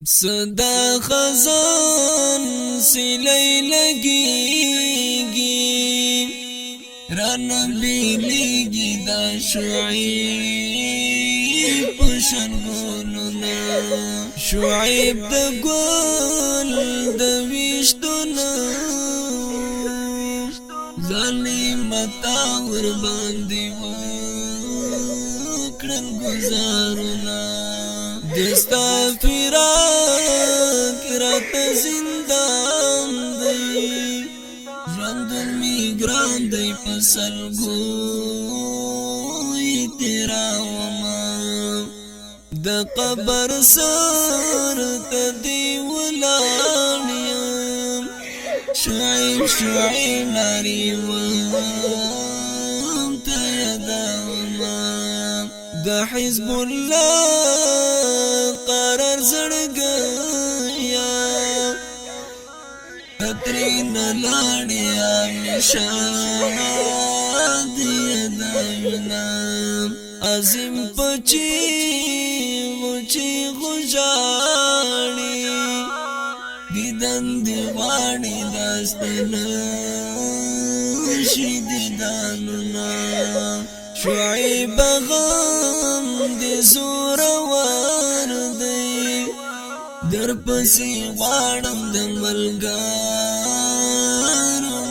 صدا خزان سلی لگیگی رن بیلیگی دا شعیب پشنگولنا شعیب دا گل دا ویشتونا ظالمتا ورباندی وکرن گزارونا دستا فراق رات زندان دی ژوندون می ګران دی فصل گوی تیرا وما د قبر سر تدی ولانیم شعیب شعیب لاری وام تیدا وما د حزب الله قرار زړګیا اترین لاړیا مشاد یداینا عظیم پچی وچی غجاړي دیدن دیوانی داستنا شیداننا شعیب غم دی زور وردی در پسی غاڑم د ملګر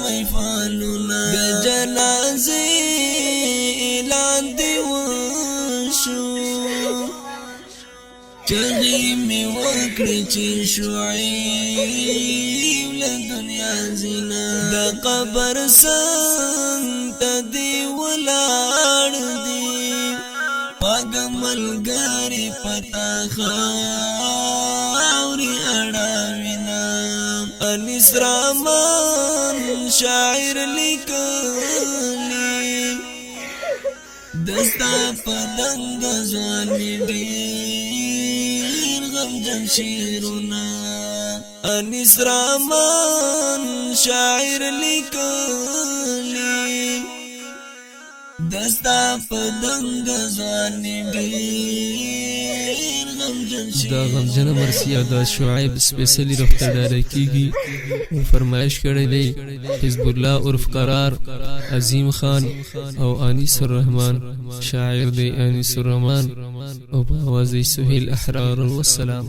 میفالونا د جنازې اعلان دی وشو چغې می وکړې چې شعیب له دنیا زینا د قبر څنګ ته دی ولاړ دی پاګه ملګری پتا خاوري اړاوینا انیس رحمان شاعر لیکلی دستا پدنګ ځواني ډېر غمجن شعرونه انیس رحمان شاعر لیکلی دستا پدنګ ځواني ډېر غمجن شعرونه دا غمجنه مرثیه د شعیب سپیشلی روح ته ډالۍ کیږي او فرمایش کړی دی حزب الله عرف قرار عظیم خان او انیس الرحمن شاعر دی انیس الرحمن او په आवाज سهیل احرار والسلام